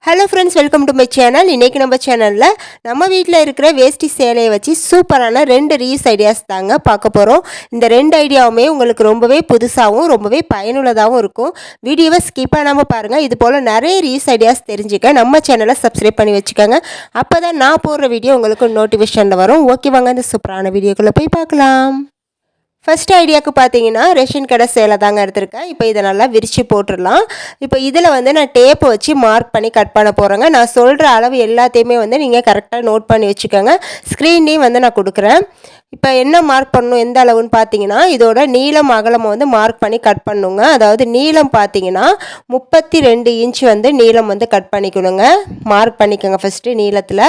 Hello friends, welcome to my channel. இன்றைக்கி நம்ம சேனலில் நம்ம வீட்டில் இருக்கிற வேஷ்டி சேலையை வச்சு சூப்பரான 2 ரீயூஸ் ஐடியாஸ் தாங்க பார்க்க போகிறோம். இந்த 2 ஐடியாவுமே உங்களுக்கு ரொம்பவே புதுசாகவும் ரொம்பவே பயனுள்ளதாகவும் இருக்கும். வீடியோவை ஸ்கிப் பண்ணாமல் பாருங்கள். இது போல் நிறைய ரீயூஸ் ஐடியாஸ் தெரிஞ்சுக்க நம்ம சேனலை சப்ஸ்கிரைப் பண்ணி வச்சுக்கோங்க. அப்போ தான் நான் போடுற வீடியோ உங்களுக்கு நோட்டிஃபிகேஷனில் வரும். ஓகே, வாங்க இந்த சூப்பரான வீடியோக்குள்ளே போய் பார்க்கலாம். ஃபஸ்ட் ஐடியாவுக்கு பார்த்தீங்கன்னா ரேஷன் கடை சேலை தாங்க எடுத்திருக்கேன். இப்போ இதை நல்லா விரித்து போட்டுடலாம். இப்போ இதில் வந்து நான் டேப்பு வச்சு மார்க் பண்ணி கட் பண்ண போகிறேங்க. நான் சொல்கிற அளவு எல்லாத்தையுமே வந்து நீங்கள் கரெக்டாக நோட் பண்ணி வச்சுக்கோங்க. ஸ்க்ரீன்லேயும் வந்து நான் கொடுக்குறேன். இப்போ என்ன மார்க் பண்ணணும், எந்த அளவுன்னு பார்த்தீங்கன்னா இதோட நீளம் அகலம் வந்து மார்க் பண்ணி கட் பண்ணுங்க. அதாவது நீளம் பார்த்தீங்கன்னா 32 இன்ச் வந்து நீளம் வந்து கட் பண்ணிக்கணுங்க. மார்க் பண்ணிக்கோங்க ஃபஸ்ட்டு நீளத்தில்.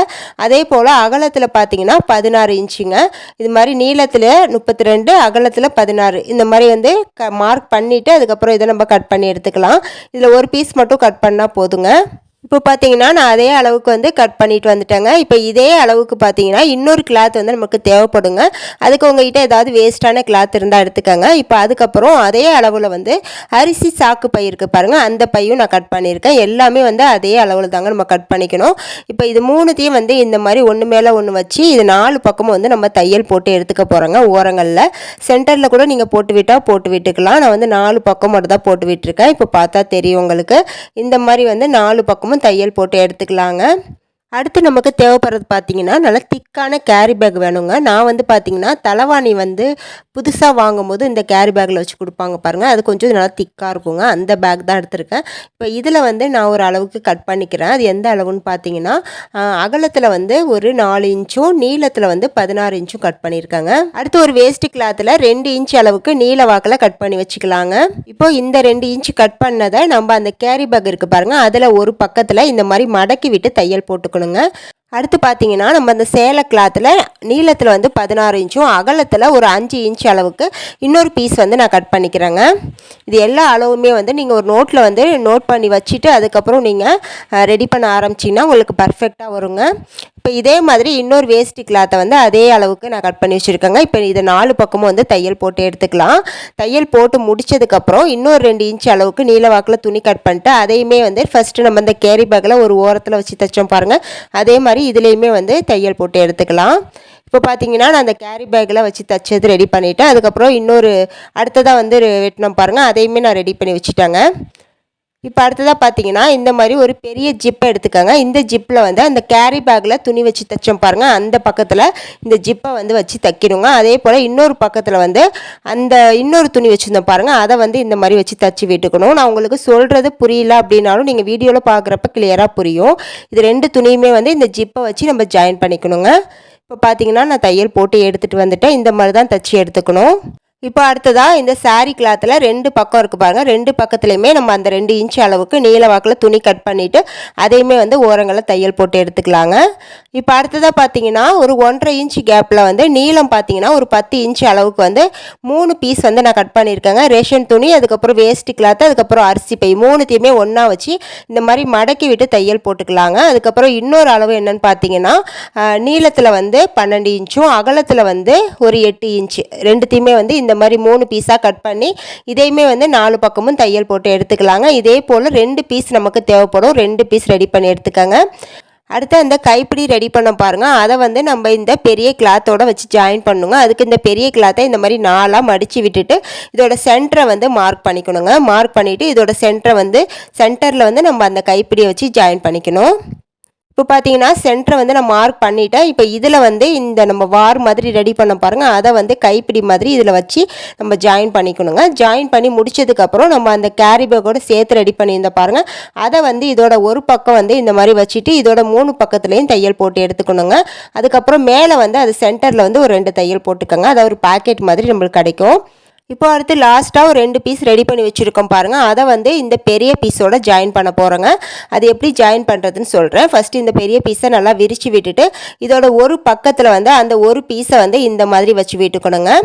அதே போல் அகலத்தில் பார்த்தீங்கன்னா 16 இன்ச்சுங்க. இது மாதிரி நீளத்தில் 32, அகலத்தில் 16 இந்த மாதிரி வந்து மார்க் பண்ணிவிட்டு அதுக்கப்புறம் இதை நம்ம கட் பண்ணி எடுத்துக்கலாம். இதில் ஒரு பீஸ் மட்டும் கட் பண்ணால் போதுங்க. இப்போ பார்த்தீங்கன்னா நான் அதே அளவுக்கு வந்து கட் பண்ணிட்டு வந்துட்டேங்க. இப்போ இதே அளவுக்கு பார்த்தீங்கன்னா இன்னொரு கிளாத் வந்து நமக்கு தேவைப்படுங்க. அதுக்கு உங்கள்கிட்ட ஏதாவது வேஸ்ட்டான கிளாத் இருந்தால் எடுத்துக்கோங்க. இப்போ அதுக்கப்புறம் அதே அளவில் வந்து அரிசி சாக்கு பை இருக்குது பாருங்கள், அந்த பையும் நான் கட் பண்ணியிருக்கேன். எல்லாமே வந்து அதே அளவில் தாங்க நம்ம கட் பண்ணிக்கணும். இப்போ இது மூணுத்தையும் வந்து இந்த மாதிரி ஒன்று மேலே ஒன்று வச்சு இது 4 பக்கமும் வந்து நம்ம தையல் போட்டு எடுத்துக்க போகிறோங்க. ஓரங்களில் சென்டரில் கூட நீங்கள் போட்டு விட்டுக்கலாம். நான் வந்து 4 பக்கம் மட்டும் தான் போட்டு விட்டுருக்கேன். இப்போ பார்த்தா தெரியும் உங்களுக்கு. இந்த மாதிரி வந்து 4 பக்கமும் தையல் போட்டு எடுத்துக்கலாங்க. அடுத்து நமக்கு தேவைப்படுறது பார்த்தீங்கன்னா நல்லா திக்கான கேரி பேக் வேணுங்க. நான் வந்து பார்த்தீங்கன்னா தலைவாணி வந்து புதுசாக வாங்கும்போது இந்த கேரி பேக்கில் வச்சு கொடுப்பாங்க பாருங்கள், அது கொஞ்சம் நல்லா திக்காக இருக்குங்க. அந்த பேக் தான் எடுத்திருக்கேன். இப்போ இதில் வந்து நான் ஒரு அளவுக்கு கட் பண்ணிக்கிறேன். அது எந்த அளவுன்னு பார்த்தீங்கன்னா அகலத்தில் வந்து ஒரு 4 இன்ச்சும் நீளத்தில் வந்து 16 இன்ச்சும் கட் பண்ணியிருக்காங்க. அடுத்து ஒரு வேஸ்ட் கிளாத்தில் 2 இன்ச் அளவுக்கு நீல வாக்கில் கட் பண்ணி வச்சுக்கலாங்க. இப்போ இந்த 2 இன்ச் கட் பண்ணதை நம்ம அந்த கேரி பேக் இருக்குது பாருங்கள், அதில் ஒரு பக்கத்தில் இந்த மாதிரி மடக்கி விட்டு தையல் போட்டுக்கணும். அடுத்து பார்த்தீங்கன்னா நம்ம அந்த சேலை கிளாத்தில் நீளத்தில் வந்து 16 இன்ச்சும் அகலத்தில் ஒரு 5 இன்ச் அளவுக்கு இன்னொரு பீஸ் வந்து நான் கட் பண்ணிக்கிறேங்க. இது எல்லா அளவுமே வந்து நீங்கள் ஒரு நோட்டில் வந்து நோட் பண்ணி வச்சுட்டு அதுக்கப்புறம் நீங்கள் ரெடி பண்ண ஆரம்பிச்சிங்கன்னா உங்களுக்கு பர்ஃபெக்டாக வருங்க. இப்போ இதே மாதிரி இன்னொரு வேஸ்ட் கிளாத்தை வந்து அதே அளவுக்கு நான் கட் பண்ணி வச்சுருக்கேங்க. இப்போ இதை 4 பக்கமும் வந்து தையல் போட்டு எடுத்துக்கலாம். தையல் போட்டு முடித்ததுக்கப்புறம் இன்னொரு 2 இன்ச் அளவுக்கு நீளவாக்கில் துணி கட் பண்ணிட்டு அதையுமே வந்து ஃபஸ்ட்டு நம்ம இந்த கேரி பேக்கில் ஒரு ஓரத்தில் வச்சு தைச்சோம் பாருங்கள், அதே மாதிரி இதுலேயுமே வந்து தையல் போட்டு எடுத்துக்கலாம். இப்போ பார்த்தீங்கன்னா நான் அந்த கேரி பேக்கில் வச்சு தைச்சது ரெடி பண்ணிவிட்டேன். அதுக்கப்புறம் இன்னொரு அடுத்ததாக வந்து வெட்டினோம் பாருங்கள், அதையுமே நான் ரெடி பண்ணி வச்சுட்டேங்க. இப்போ அடுத்ததாக பார்த்தீங்கன்னா இந்த மாதிரி ஒரு பெரிய ஜிப்பை எடுத்துக்கோங்க. இந்த ஜிப்பில் வந்து அந்த கேரி பேக்கில் துணி வச்சு தைச்சோம் பாருங்கள், அந்த பக்கத்தில் இந்த ஜிப்பை வந்து வச்சு தைக்கணுங்க. அதே போல் இன்னொரு பக்கத்தில் வந்து அந்த இன்னொரு துணி வச்சுருந்தோம் பாருங்கள், அதை வந்து இந்த மாதிரி வச்சு தைச்சி விட்டுக்கணும். நான் உங்களுக்கு சொல்கிறது புரியல அப்படின்னாலும் நீங்கள் வீடியோவில் பார்க்குறப்ப கிளியராக புரியும். இது 2 துணியுமே வந்து இந்த ஜிப்பை வச்சு நம்ம ஜாயின் பண்ணிக்கணுங்க. இப்போ பார்த்தீங்கன்னா நான் தையல் போட்டு எடுத்துகிட்டு வந்துட்டேன். இந்த மாதிரி தான் தைச்சி எடுத்துக்கணும். இப்போ அடுத்ததாக இந்த சாரீ கிளாத்தில் 2 பக்கம் இருக்குது பாருங்கள், 2 பக்கத்துலையுமே நம்ம அந்த 2 இன்ச் அளவுக்கு நீல வாக்கில் துணி கட் பண்ணிவிட்டு அதையுமே வந்து ஓரங்களில் தையல் போட்டு எடுத்துக்கலாங்க. இப்போ அடுத்ததாக பார்த்தீங்கன்னா ஒரு 1.5 இன்ச் கேப்பில் வந்து நீளம் பார்த்தீங்கன்னா ஒரு 10 இன்ச் அளவுக்கு வந்து 3 பீஸ் வந்து நான் கட் பண்ணியிருக்கேங்க. ரேஷன் துணி, அதுக்கப்புறம் வேஸ்ட் கிளாத்து, அதுக்கப்புறம் அரிசி பை, மூணுத்தையுமே ஒன்றா வச்சு இந்த மாதிரி மடக்கி விட்டு தையல் போட்டுக்கலாங்க. அதுக்கப்புறம் இன்னொரு அளவு என்னென்னு பார்த்தீங்கன்னா நீளத்தில் வந்து 12 இன்ச்சும் அகலத்தில் வந்து ஒரு 8 இன்ச்சு ரெண்டுத்தையுமே வந்து இந்த மாதிரி 3 பீஸாக கட் பண்ணி இதையுமே வந்து 4 பக்கமும் தையல் போட்டு எடுத்துக்கலாங்க. இதே போல் 2 பீஸ் நமக்கு தேவைப்படும். 2 பீஸ் ரெடி பண்ணி எடுத்துக்கோங்க. அடுத்து அந்த கைப்பிடி ரெடி பண்ண பாருங்கள், அதை வந்து நம்ம இந்த பெரிய கிளாத்தோட வச்சு ஜாயின் பண்ணுங்க. அதுக்கு இந்த பெரிய கிளாத்தை இந்த மாதிரி 4ஆக மடித்து விட்டுட்டு இதோட சென்டரை வந்து மார்க் பண்ணிக்கணுங்க. மார்க் பண்ணிவிட்டு இதோட சென்டரில் வந்து நம்ம அந்த கைப்பிடியை வச்சு ஜாயின் பண்ணிக்கணும். இப்போ பார்த்தீங்கன்னா சென்டரை வந்து நான் மார்க் பண்ணிவிட்டேன். இப்போ இதில் வந்து இந்த நம்ம வார் மாதிரி ரெடி பண்ண பாருங்கள், அதை வந்து கைப்பிடி மாதிரி இதில் வச்சு நம்ம ஜாயின் பண்ணிக்கணுங்க. ஜாயின் பண்ணி முடிச்சதுக்கப்புறம் நம்ம அந்த கேரி பேக்கோடு சேர்த்து ரெடி பண்ணியிருந்த பாருங்கள், அதை வந்து இதோட ஒரு பக்கம் வந்து இந்த மாதிரி வச்சுட்டு இதோட 3 பக்கத்துலேயும் தையல் போட்டு எடுத்துக்கணுங்க. அதுக்கப்புறம் மேலே வந்து அது சென்டரில் வந்து ஒரு 2 தையல் போட்டுக்கோங்க. அது ஒரு பாக்கெட் மாதிரி நம்மளுக்கு கிடைக்கும். இப்போ அடுத்து லாஸ்ட்டாக ஒரு 2 பீஸ் ரெடி பண்ணி வச்சுருக்கோம் பாருங்கள், அதை வந்து இந்த பெரிய பீஸோட ஜாயின் பண்ண போகிறோங்க. அது எப்படி ஜாயின் பண்ணுறதுன்னு சொல்கிறேன். ஃபஸ்ட்டு இந்த பெரிய பீஸை நல்லா விரித்து விட்டுட்டு இதோட ஒரு பக்கத்தில் வந்து அந்த ஒரு பீஸை வந்து இந்த மாதிரி வச்சு விட்டுக்கணுங்க.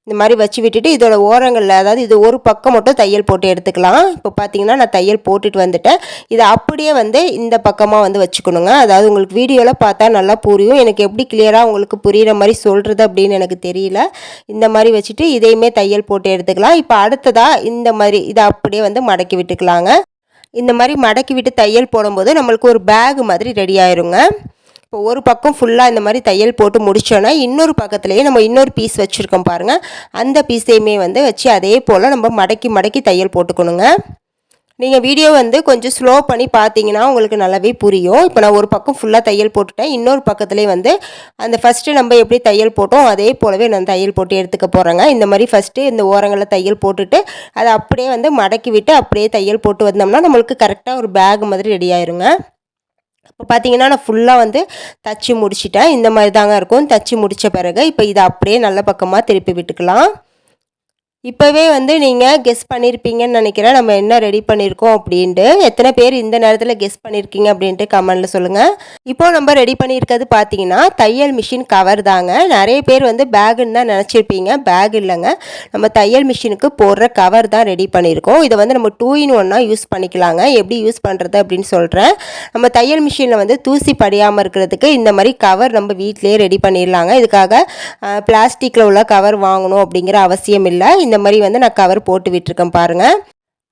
இந்த மாதிரி வச்சு விட்டுட்டு இதோட ஓரங்களில், அதாவது இது ஒரு பக்கம் மட்டும் தையல் போட்டு எடுத்துக்கலாம். இப்போ பார்த்தீங்கன்னா நான் தையல் போட்டுட்டு வந்துட்டேன். இதை அப்படியே வந்து இந்த பக்கமாக வந்து வச்சுக்கணுங்க. அதாவது உங்களுக்கு வீடியோவில் பார்த்தா நல்லா புரியும், எனக்கு எப்படி கிளியராக உங்களுக்கு புரிகிற மாதிரி சொல்கிறது அப்படின்னு எனக்கு தெரியல. இந்த மாதிரி வச்சுட்டு இதையுமே தையல் போட்டு எடுத்துக்கலாம். இப்போ அடுத்ததாக இந்த மாதிரி இதை அப்படியே வந்து மடக்கி விட்டுக்கலாங்க. இந்த மாதிரி மடக்கி விட்டு தையல் போடும்போது நம்மளுக்கு ஒரு பேக் மாதிரி ரெடி ஆயிருங்க. இப்போ ஒரு பக்கம் ஃபுல்லாக இந்த மாதிரி தையல் போட்டு முடித்தோன்னா இன்னொரு பக்கத்துலேயே நம்ம இன்னொரு பீஸ் வச்சுருக்கோம் பாருங்கள், அந்த பீஸையுமே வந்து வச்சு அதே போல் நம்ம மடக்கி மடக்கி தையல் போட்டுக்கணுங்க. நீங்கள் வீடியோ வந்து கொஞ்சம் ஸ்லோ பண்ணி பார்த்தீங்கன்னா உங்களுக்கு நல்லாவே புரியும். இப்போ நான் ஒரு பக்கம் ஃபுல்லாக தையல் போட்டுட்டேன், இன்னொரு பக்கத்துலேயே வந்து அந்த ஃபஸ்ட்டு நம்ம எப்படி தையல் போட்டோம் அதே போலவே நான் தையல் போட்டு எடுத்துக்க போகிறேங்க. இந்த மாதிரி ஃபஸ்ட்டு இந்த ஓரங்களில் தையல் போட்டுட்டு அதை அப்படியே வந்து மடக்கி விட்டு அப்படியே தையல் போட்டு வந்தோம்னா நம்மளுக்கு கரெக்டாக ஒரு பேக் மாதிரி ரெடி ஆயிருங்க. இப்போ பார்த்தீங்கன்னா நான் ஃபுல்லாக வந்து தச்சு முடிச்சிட்டேன். இந்த மாதிரி தாங்க இருக்கும். தச்சு முடித்த பிறகு இப்போ இதை அப்படியே நல்ல பக்கமாக திருப்பி விட்டுக்கலாம். இப்போவே வந்து நீங்கள் கெஸ் பண்ணியிருப்பீங்கன்னு நினைக்கிறேன் நம்ம என்ன ரெடி பண்ணியிருக்கோம் அப்படின்ட்டு. எத்தனை பேர் இந்த நேரத்தில் கெஸ் பண்ணியிருக்கீங்க அப்படின்ட்டு கமெண்டில் சொல்லுங்கள். இப்போ நம்ம ரெடி பண்ணியிருக்கிறது பார்த்தீங்கன்னா தையல் மிஷின் கவர் தாங்க. நிறைய பேர் வந்து பேகுன்னு தான் நினச்சிருப்பீங்க, பேக் இல்லைங்க, நம்ம தையல் மிஷினுக்கு போடுற கவர் தான் ரெடி பண்ணியிருக்கோம். இதை வந்து நம்ம 2 in 1 யூஸ் பண்ணிக்கலாங்க. எப்படி யூஸ் பண்ணுறது அப்படின்னு சொல்கிறேன். நம்ம தையல் மிஷினில் வந்து தூசி படியாமல் இருக்கிறதுக்கு இந்த மாதிரி கவர் நம்ம வீட்டிலேயே ரெடி பண்ணிடலாங்க. இதுக்காக பிளாஸ்டிக்கில் உள்ள கவர் வாங்கணும் அப்படிங்கிற அவசியம் இல்லை. இந்த மாதிரி வந்து நான் கவர் போட்டு விட்டுருக்கேன் பாருங்கள்.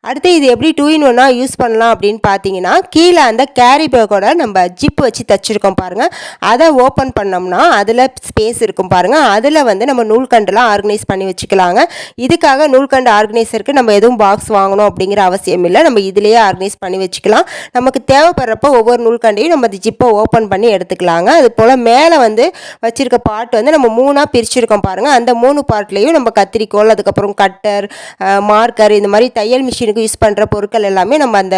அடுத்து இது எப்படி 2 in 1 யூஸ் பண்ணலாம் அப்படின்னு பார்த்தீங்கன்னா, கீழே அந்த கேரி பேக்கோட நம்ம ஜிப் வச்சு தைச்சிருக்கோம் பாருங்கள், அதை ஓப்பன் பண்ணோம்னா அதில் ஸ்பேஸ் இருக்கும் பாருங்கள், அதில் வந்து நம்ம நூல்கண்டெலாம் ஆர்கனைஸ் பண்ணி வச்சுக்கலாங்க. இதுக்காக நூல்கண்டு ஆர்கனைசருக்கு நம்ம எதுவும் பாக்ஸ் வாங்கணும் அப்படிங்கிற அவசியம் இல்லை. நம்ம இதிலேயே ஆர்கனைஸ் பண்ணி வச்சுக்கலாம். நமக்கு தேவைப்படுறப்போ ஒவ்வொரு நூல்கண்டையும் நம்ம அந்த ஜிப்பை ஓப்பன் பண்ணி எடுத்துக்கலாங்க. அது போல் மேலே வந்து வச்சுருக்க பார்ட் வந்து நம்ம 3ஆக பிரிச்சுருக்கோம் பாருங்கள். அந்த 3 பார்ட்லேயும் நம்ம கத்திரிக்கோல், அதுக்கப்புறம் கட்டர், மார்க்கர், இந்த மாதிரி தையல் மிஷின் யூஸ் பண்ணுற பொருட்கள் எல்லாமே நம்ம அந்த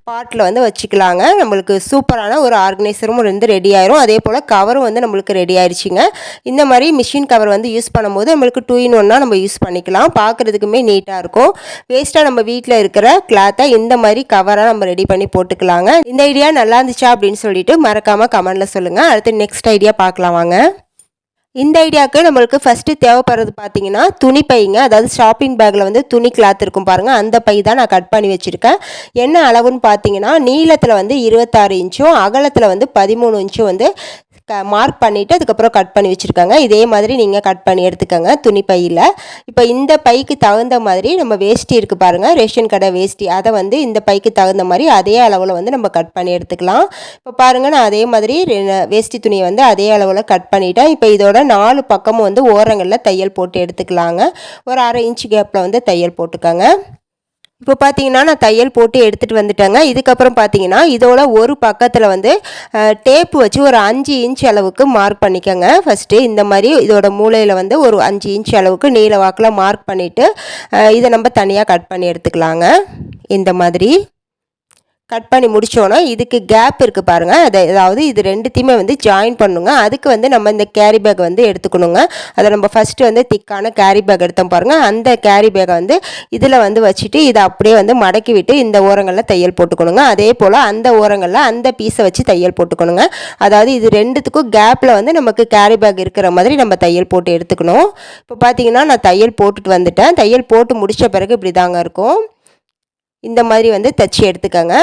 பாட்டில் வந்து வச்சுக்கலாங்க. நம்மளுக்கு சூப்பரான ஒரு ஆர்கனைசரும் வந்து ரெடி ஆயிரும். அதே போல் கவரும் வந்து நம்மளுக்கு ரெடி ஆயிடுச்சுங்க. இந்த மாதிரி மிஷின் கவர் வந்து யூஸ் பண்ணும்போது நம்மளுக்கு 2 in 1 நம்ம யூஸ் பண்ணிக்கலாம். பார்க்குறதுக்குமே நீட்டாக இருக்கும். வேஸ்ட்டாக நம்ம வீட்டில் இருக்கிற கிளாத்தை இந்த மாதிரி கவராக நம்ம ரெடி பண்ணி போட்டுக்கலாங்க. இந்த ஐடியா நல்லா இருந்துச்சா அப்படின்னு சொல்லிட்டு மறக்காமல் கமெண்டில் சொல்லுங்கள். அடுத்து நெக்ஸ்ட் ஐடியா பார்க்கலாம் வாங்க. இந்த ஐடியாவுக்கு நம்மளுக்கு ஃபஸ்ட்டு தேவைப்படுறது பார்த்தீங்கன்னா துணி பைங்க. அதாவது ஷாப்பிங் பேக்கில் வந்து துணி கிளாத் இருக்கும் பாருங்கள், அந்த பை தான் நான் கட் பண்ணி வச்சுருக்கேன். என்ன அளவுன்னு பார்த்தீங்கன்னா நீளத்தில் வந்து 26 இன்ச்சும் அகலத்தில் வந்து 13 இன்ச்சும் வந்து மார்க் பண்ணிவிட்டு அதுக்கப்புறம் கட் பண்ணி வச்சுருக்காங்க. இதே மாதிரி நீங்கள் கட் பண்ணி எடுத்துக்கோங்க துணி பையில். இப்போ இந்த பைக்கு தகுந்த மாதிரி நம்ம வேஷ்டி இருக்குது பாருங்கள், ரேஷன் கடை வேஷ்டி, அதை வந்து இந்த பைக்கு தகுந்த மாதிரி அதே அளவில் வந்து நம்ம கட் பண்ணி எடுத்துக்கலாம். இப்போ பாருங்கள் நான் அதே மாதிரி வேஷ்டி துணியை வந்து அதே அளவில் கட் பண்ணிவிட்டேன். இப்போ இதோட 4 பக்கமும் வந்து ஓரங்களில் தையல் போட்டு எடுத்துக்கலாங்க. ஒரு 1/2 இன்ச்சு கேப்பில் வந்து தையல் போட்டுக்கோங்க. இப்போ பார்த்தீங்கன்னா நான் தையல் போட்டு எடுத்துகிட்டு வந்துட்டேங்க. இதுக்கப்புறம் பார்த்தீங்கன்னா இதோட ஒரு பக்கத்தில் வந்து டேப்பு வச்சு ஒரு 5 இன்ச் அளவுக்கு மார்க் பண்ணிக்கோங்க. ஃபஸ்ட்டு இந்த மாதிரி இதோட மூலையில் வந்து ஒரு 5 இன்ச் அளவுக்கு நீல வாக்கில் மார்க் பண்ணிவிட்டு இதை நம்ம தனியாக கட் பண்ணி எடுத்துக்கலாங்க. இந்த மாதிரி கட் பண்ணி முடித்தோன்னா இதுக்கு கேப் இருக்குது பாருங்கள், அதாவது இது ரெண்டுத்தையுமே வந்து ஜாயின் பண்ணுங்க. அதுக்கு வந்து நம்ம இந்த கேரி பேக் வந்து எடுத்துக்கணுங்க. அதை நம்ம ஃபஸ்ட்டு வந்து திக்கான கேரி பேக் எடுத்தோம் பாருங்கள், அந்த கேரி பேக்கை வந்து இதில் வந்து வச்சுட்டு இதை அப்படியே வந்து மடக்கி விட்டு இந்த ஓரங்களில் தையல் போட்டுக்கணுங்க. அதே போல் அந்த ஓரங்களில் அந்த பீஸை வச்சு தையல் போட்டுக்கணுங்க. அதாவது இது ரெண்டுத்துக்கும் கேப்பில் வந்து நமக்கு கேரி பேக் இருக்கிற மாதிரி நம்ம தையல் போட்டு எடுத்துக்கணும். இப்போ பார்த்தீங்கன்னா நான் தையல் போட்டுட்டு வந்துட்டேன். தையல் போட்டு முடித்த பிறகு இப்படி தாங்க இருக்கும். இந்த மாதிரி வந்து தச்சு எடுத்துக்கோங்க.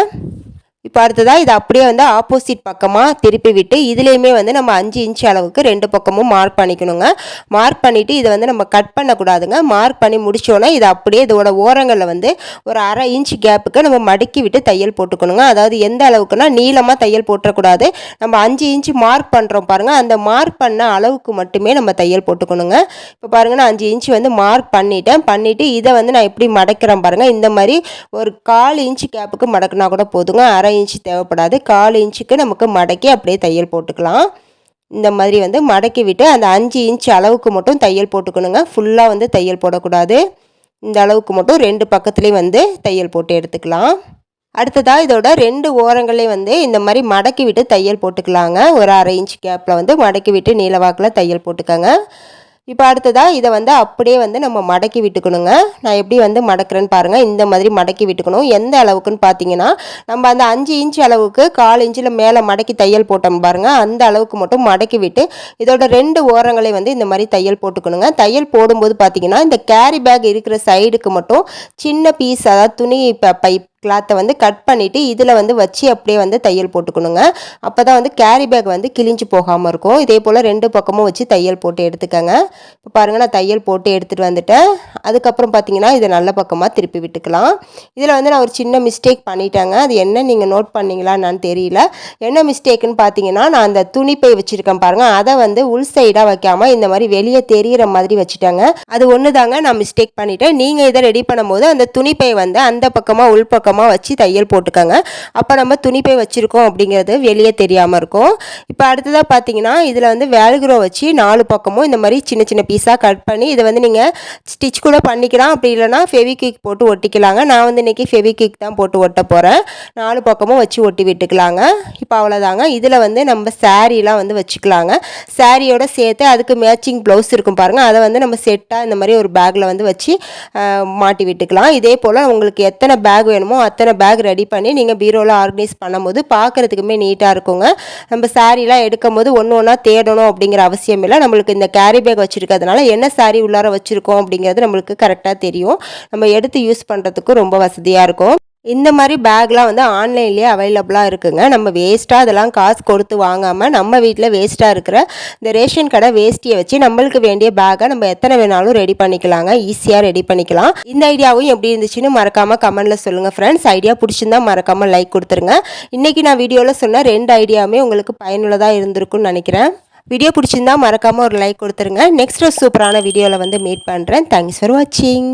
இப்போ அடுத்ததாக இதை அப்படியே வந்து ஆப்போசிட் பக்கமாக திருப்பி விட்டு இதுலேயுமே வந்து நம்ம 5 இன்ச் அளவுக்கு 2 பக்கமும் மார்க் பண்ணிக்கணுங்க. மார்க் பண்ணிவிட்டு இதை வந்து நம்ம கட் பண்ணக்கூடாதுங்க. மார்க் பண்ணி முடித்தோன்னா இதை அப்படியே இதோட ஓரங்களில் வந்து ஒரு 1/2 இன்ச் கேப்புக்கு நம்ம மடக்கி விட்டு தையல் போட்டுக்கணுங்க. அதாவது எந்த அளவுக்குன்னா நீளமாக தையல் போட்டுறக்கூடாது. நம்ம 5 இன்ச் மார்க் பண்ணுறோம் பாருங்கள், அந்த மார்க் பண்ண அளவுக்கு மட்டுமே நம்ம தையல் போட்டுக்கணுங்க. இப்போ பாருங்கள் நான் 5 இன்ச் வந்து மார்க் பண்ணிவிட்டு இதை வந்து நான் எப்படி மடக்கிறேன் பாருங்கள். இந்த மாதிரி ஒரு 1/4 இன்ச் கேப்புக்கு மடக்கினா கூட போதுங்க. 1/2 இன்ச்சு தேவைப்படாது. 1/4 இன்ச்சுக்கு நமக்கு மடக்கி அப்படியே தையல் போட்டுக்கலாம். இந்த மாதிரி வந்து மடக்கி விட்டு அந்த 5 இன்ச் அளவுக்கு மட்டும் தையல் போட்டுக்கணுங்க. ஃபுல்லாக வந்து தையல் போடக்கூடாது. இந்த அளவுக்கு மட்டும் 2 பக்கத்துலேயும் வந்து தையல் போட்டு எடுத்துக்கலாம். அடுத்ததாக இதோட 2 ஓரங்களையும் வந்து இந்த மாதிரி மடக்கி விட்டு தையல் போட்டுக்கலாங்க. ஒரு 1/2 இன்ச் கேப்பில் வந்து மடக்கி விட்டு நீளவாக்கில் தையல் போட்டுக்கோங்க. இப்போ அடுத்ததாக இதை வந்து அப்படியே வந்து நம்ம மடக்கி விட்டுக்கணுங்க. நான் எப்படி வந்து மடக்கிறேன்னு பாருங்கள். இந்த மாதிரி மடக்கி விட்டுக்கணும். எந்த அளவுக்குன்னு பார்த்தீங்கன்னா நம்ம அந்த 5 இன்ச் அளவுக்கு 1/4 இன்ச்சில் மேலே மடக்கி தையல் போட்டோம் பாருங்கள், அந்த அளவுக்கு மட்டும் மடக்கி விட்டு இதோட 2 ஓரங்களை வந்து இந்த மாதிரி தையல் போட்டுக்கணுங்க. தையல் போடும்போது பார்த்தீங்கன்னா இந்த கேரி பேக் இருக்கிற சைடுக்கு மட்டும் சின்ன பீஸ், அதாவது துணி பை கிளாத்தை வந்து கட் பண்ணிவிட்டு இதில் வந்து வச்சு அப்படியே வந்து தையல் போட்டுக்கணுங்க. அப்போ தான் வந்து கேரி பேக் வந்து கிழிஞ்சு போகாமல் இருக்கும். இதே போல் 2 பக்கமும் வச்சு தையல் போட்டு எடுத்துக்கங்க. இப்போ பாருங்கள், நான் தையல் போட்டு எடுத்துகிட்டு வந்துட்டேன். அதுக்கப்புறம் பார்த்தீங்கன்னா இதை நல்ல பக்கமாக திருப்பி விட்டுக்கலாம். இதில் வந்து நான் ஒரு சின்ன மிஸ்டேக் பண்ணிட்டேங்க. அது என்ன நீங்கள் நோட் பண்ணிங்களா என்னான்னு தெரியல. என்ன மிஸ்டேக்குன்னு பார்த்தீங்கன்னா, நான் அந்த துணிப்பை வச்சுருக்கேன் பாருங்கள், அதை வந்து உள் சைடாக வைக்காமல் இந்த மாதிரி வெளியே தெரிகிற மாதிரி வச்சுட்டேங்க. அது ஒன்று தாங்க நான் மிஸ்டேக் பண்ணிவிட்டேன். நீங்கள் இதை ரெடி பண்ணும்போது அந்த துணிப்பை வந்து அந்த பக்கமாக உள் பக்கமாக வச்சு தையல் போட்டுக்கோங்க. அப்போ நம்ம துணிப்பை வச்சுருக்கோம் அப்படிங்கிறது வெளியே தெரியாமல் இருக்கும். இப்போ அடுத்ததாக பார்த்தீங்கன்னா இதில் வந்து வேல்க்ரோ வச்சு 4 பக்கமும் இந்த மாதிரி சின்ன சின்ன பீஸாக கட் பண்ணி இதை வந்து நீங்கள் ஸ்டிச் கூட பண்ணிக்கலாம். அப்படி இல்லைனா ஃபெவிக்விக் போட்டு ஒட்டிக்கலாங்க. நான் வந்து இன்றைக்கி ஃபெவிக்விக் தான் போட்டு ஒட்ட போகிறேன். 4 பக்கமும் வச்சு ஒட்டி விட்டுக்கலாங்க. இப்போ அவ்வளோதாங்க. இதில் வந்து நம்ம சாரீலாம் வந்து வச்சுக்கலாங்க. சாரியோட சேர்த்து அதுக்கு மேட்சிங் ப்ளவுஸ் இருக்கும் பாருங்கள், அதை வந்து நம்ம செட்டாக இந்த மாதிரி ஒரு பேக்கில் வந்து வச்சு மாட்டி விட்டுக்கலாம். இதே போல் உங்களுக்கு எத்தனை பேக் வேணுமோ அத்தனை பேக் ரெடி பண்ணி நீங்கள் பீரோவில் ஆர்கனைஸ் பண்ணும்போது பார்க்குறதுக்குமே நீட்டாக இருக்குங்க. நம்ம சாரீலாம் எடுக்கும் போது ஒன்று ஒன்றா தேடணும் அப்படிங்கிற அவசியம் இல்லை. நம்மளுக்கு இந்த கேரி பேக் வச்சுருக்கிறதுனால என்ன சாரீ உள்ளார வச்சுருக்கோம் அப்படிங்கிறது நம்மளுக்கு கரெக்டாக தெரியும். நம்ம எடுத்து யூஸ் பண்ணுறதுக்கும் ரொம்ப வசதியாக இருக்கும். இந்த மாதிரி பேக்லாம் வந்து ஆன்லைன்லேயே அவைலபிளாக இருக்குங்க. நம்ம வேஸ்ட்டாக அதெல்லாம் காசு கொடுத்து வாங்காமல் நம்ம வீட்டில் வேஸ்ட்டாக இருக்கிற இந்த ரேஷன் கடை வேஸ்ட்டியை வச்சு நம்மளுக்கு வேண்டிய பேக்கை நம்ம எத்தனை வேணாலும் ரெடி பண்ணிக்கலாங்க. ஈஸியாக ரெடி பண்ணிக்கலாம். இந்த ஐடியாவும் எப்படி இருந்துச்சுன்னு மறக்காமல் கமெண்ட்டில் சொல்லுங்கள் ஃப்ரெண்ட்ஸ். ஐடியா பிடிச்சிருந்தா மறக்காமல் லைக் கொடுத்துருங்க. இன்றைக்கி நான் வீடியோவில் சொன்ன 2 ஐடியாவுமே உங்களுக்கு பயனுள்ளதாக இருந்திருக்குன்னு நினைக்கிறேன். வீடியோ பிடிச்சிருந்தா மறக்காமல் ஒரு லைக் கொடுத்துருங்க. நெக்ஸ்ட் ஒரு சூப்பரான வீடியோவில் வந்து மீட் பண்ணுறேன். தேங்க்ஸ் ஃபார் வாட்சிங்.